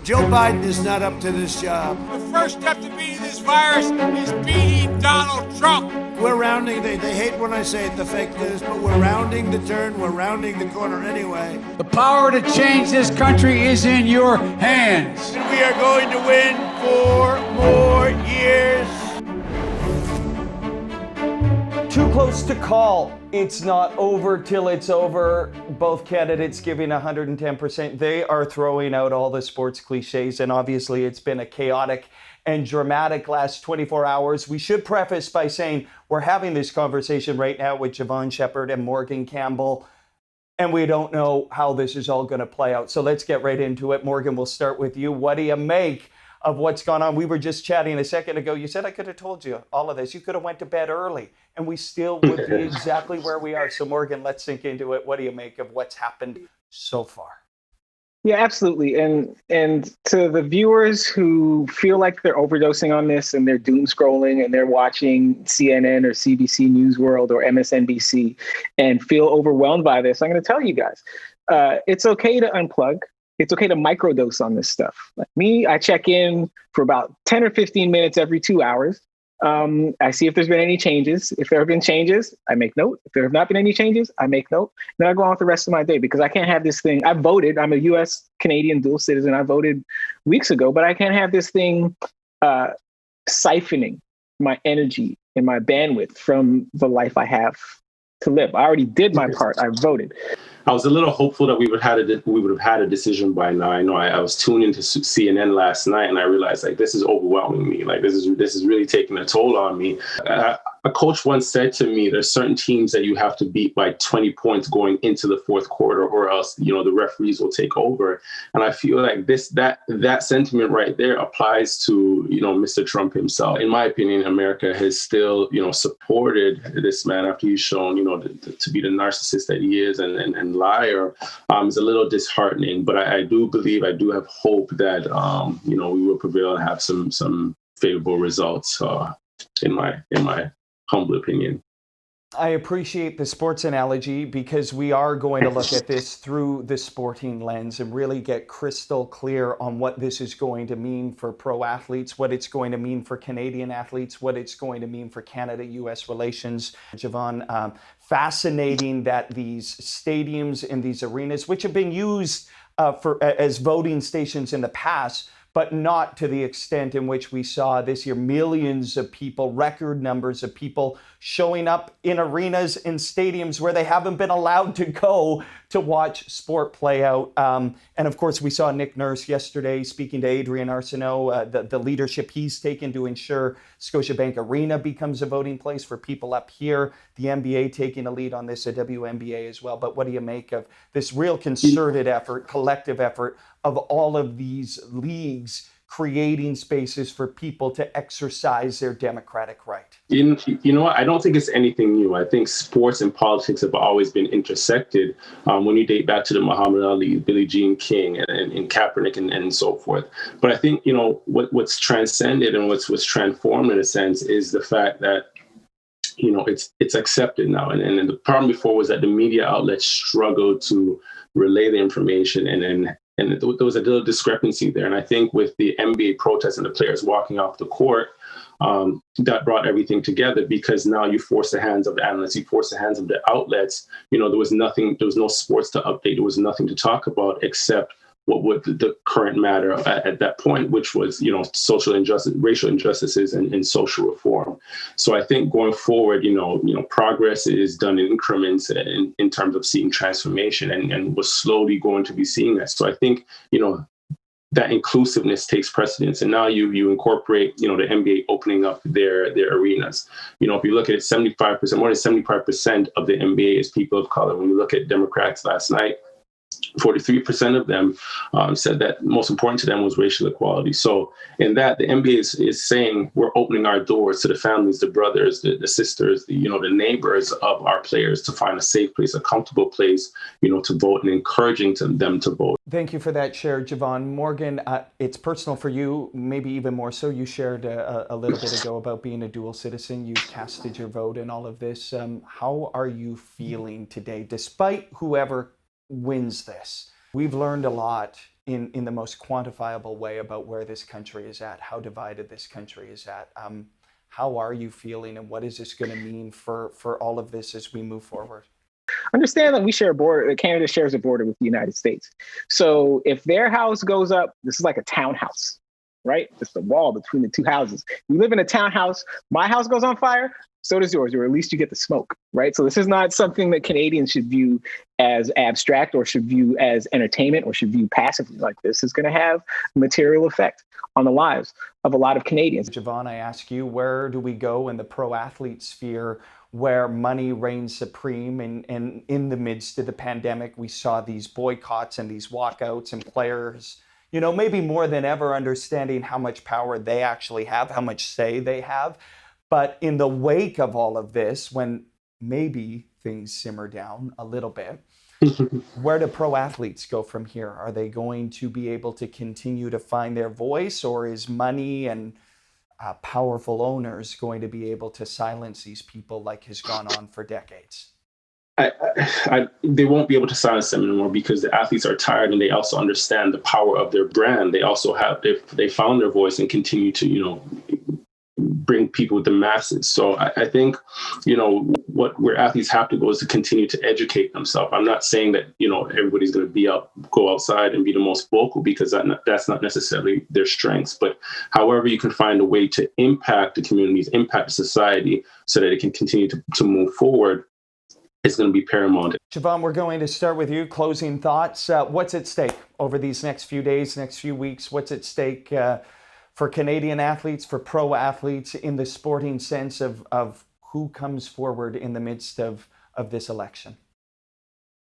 Joe Biden is not up to this job. The first step to beating this virus is beating Donald Trump. We're rounding, they hate when I say it, the fake news, but we're rounding the turn, we're rounding the corner anyway. The power to change this country is in your hands. And we are going to win 4 more years. Too close to call. It's not over till it's over. Both candidates giving 110%. They are throwing out all the sports cliches, and obviously it's been a chaotic and dramatic last 24 hours. We should preface by saying we're having this conversation right now with Jevohn Shepherd and Morgan Campbell, and we don't know how this is all going to play out. So let's get right into it. Morgan, we'll start with you. What do you make of what's gone on? We were just chatting a second ago. You said I could have told you all of this. You could have went to bed early, and we still would be exactly where we are. So Morgan, let's sink into it. What do you make of what's happened so far? Yeah, absolutely. And to the viewers who feel like they're overdosing on this and they're doom scrolling and they're watching CNN or CBC News World or MSNBC and feel overwhelmed by this, I'm going to tell you guys, it's okay to unplug. It's okay to microdose on this stuff. Like me, I check in for about 10 or 15 minutes every 2 hours. I see if there's been any changes. If there have been changes, I make note. If there have not been any changes, I make note. Then I go on with the rest of my day because I can't have this thing. I voted. I'm a U.S. Canadian dual citizen. I voted weeks ago, but I can't have this thing siphoning my energy and my bandwidth from the life I have to live. I already did my part. I voted. I was a little hopeful that we would have had a decision by now. I know I was tuned into CNN last night, and I realized like this is overwhelming me. Like this is really taking a toll on me. A coach once said to me, "There's certain teams that you have to beat by 20 points going into the fourth quarter, or else the referees will take over." And I feel like that sentiment right there applies to Mr. Trump himself. In my opinion, America has still supported this man after he's shown to be the narcissist that he is and liar. Is a little disheartening, but I do have hope that we will prevail and have some favorable results. In my humble opinion. I appreciate the sports analogy because we are going to look at this through the sporting lens and really get crystal clear on what this is going to mean for pro athletes, what it's going to mean for Canadian athletes, what it's going to mean for Canada-US relations. Jevohn, fascinating that these stadiums and these arenas, which have been used as voting stations in the past, but not to the extent in which we saw this year. Millions of people, record numbers of people showing up in arenas and stadiums where they haven't been allowed to go to watch sport play out. And of course, we saw Nick Nurse yesterday speaking to Adrian Arsenault, the leadership he's taken to ensure Scotiabank Arena becomes a voting place for people up here. The NBA taking a lead on this, the WNBA as well. But what do you make of this real concerted effort, collective effort of all of these leagues creating spaces for people to exercise their democratic right? You know what? I don't think it's anything new. I think sports and politics have always been intersected when you date back to the Muhammad Ali, Billie Jean King, and Kaepernick and so forth. But I think, what's transcended and what's transformed in a sense is the fact that it's accepted now. And the problem before was that the media outlets struggled to relay the information, and there was a little discrepancy there. And I think with the NBA protests and the players walking off the court, that brought everything together because now you force the hands of the analysts, you force the hands of the outlets. There was no sports to update. There was nothing to talk about except what would the current matter at that point, which was, social injustice, racial injustices and social reform. So I think going forward, progress is done in increments in terms of seeing transformation, and we're slowly going to be seeing that. So I think, that inclusiveness takes precedence. And now you incorporate, the NBA opening up their arenas. If you look at it, 75%, more than 75% of the NBA is people of color. When you look at Democrats last night, 43% of them said that most important to them was racial equality. So in that, the NBA is saying we're opening our doors to the families, the brothers, the sisters, the neighbors of our players to find a safe place, a comfortable place, to vote, and encouraging them to vote. Thank you for that share, Jevohn. Morgan, it's personal for you, maybe even more so. You shared a little bit ago about being a dual citizen. You casted your vote in all of this. How are you feeling today, despite whoever wins this? We've learned a lot in the most quantifiable way about where this country is at, how divided this country is at. How are you feeling, and what is this going to mean for all of this as we move forward? Understand that we share a border, that Canada shares a border with the United States. So if their house goes up, this is like a townhouse, right? It's the wall between the two houses. You live in a townhouse, my house goes on fire, so does yours, or at least you get the smoke, right? So this is not something that Canadians should view as abstract or should view as entertainment or should view passively. Like, this is going to have a material effect on the lives of a lot of Canadians. Jevohn, I ask you, where do we go in the pro athlete sphere where money reigns supreme? And in the midst of the pandemic, we saw these boycotts and these walkouts, and players, maybe more than ever understanding how much power they actually have, how much say they have. But in the wake of all of this, when maybe things simmer down a little bit, where do pro athletes go from here? Are they going to be able to continue to find their voice, or is money and powerful owners going to be able to silence these people like has gone on for decades? They won't be able to silence them anymore, because the athletes are tired, and they also understand the power of their brand. They also they found their voice and continue to, bring people with the masses. So I think, where athletes have to go is to continue to educate themselves. I'm not saying that, everybody's going to go outside and be the most vocal, because that's not necessarily their strengths. But however you can find a way to impact the communities, impact the society, so that it can continue to move forward, is going to be paramount. Jevohn, we're going to start with you. Closing thoughts. What's at stake over these next few days, next few weeks? What's at stake for Canadian athletes, for pro athletes, in the sporting sense of who comes forward in the midst of this election?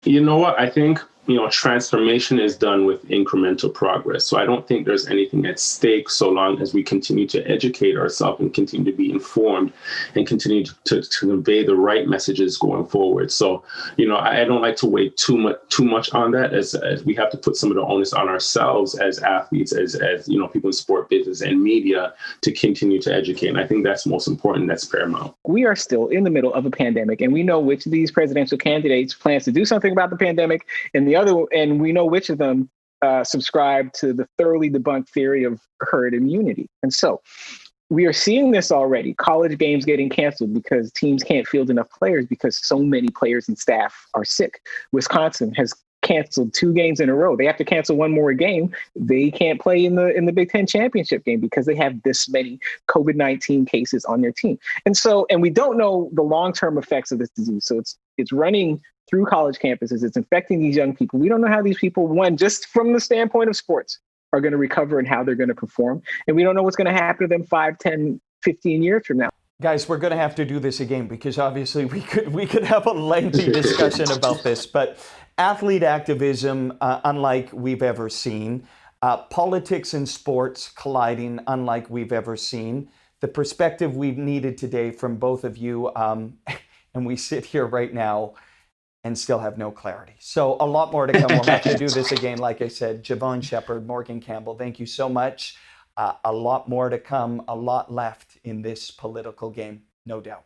You know what? I think, transformation is done with incremental progress. So I don't think there's anything at stake so long as we continue to educate ourselves and continue to be informed and continue to convey the right messages going forward. So, I don't like to wait too much on that, as we have to put some of the onus on ourselves as athletes, as people in sport business and media, to continue to educate. And I think that's most important. That's paramount. We are still in the middle of a pandemic, and we know which of these presidential candidates plans to do something about the pandemic, and we know which of them subscribe to the thoroughly debunked theory of herd immunity. And so we are seeing this already. College games getting canceled because teams can't field enough players because so many players and staff are sick. Wisconsin has canceled 2 games in a row. They have to cancel one more game. They can't play in the Big Ten championship game because they have this many COVID-19 cases on their team. And we don't know the long-term effects of this disease. So it's running through college campuses. It's infecting these young people. We don't know how these people, just from the standpoint of sports, are going to recover and how they're going to perform. And we don't know what's going to happen to them 5, 10, 15 years from now. Guys, we're going to have to do this again, because obviously we could have a lengthy discussion about this. But athlete activism, unlike we've ever seen. Politics and sports colliding, unlike we've ever seen. The perspective we've needed today from both of you, and we sit here right now and still have no clarity. So a lot more to come. We'll have to do this again. Like I said, Jevohn Shepherd, Morgan Campbell, thank you so much. A lot more to come, a lot left in this political game, no doubt.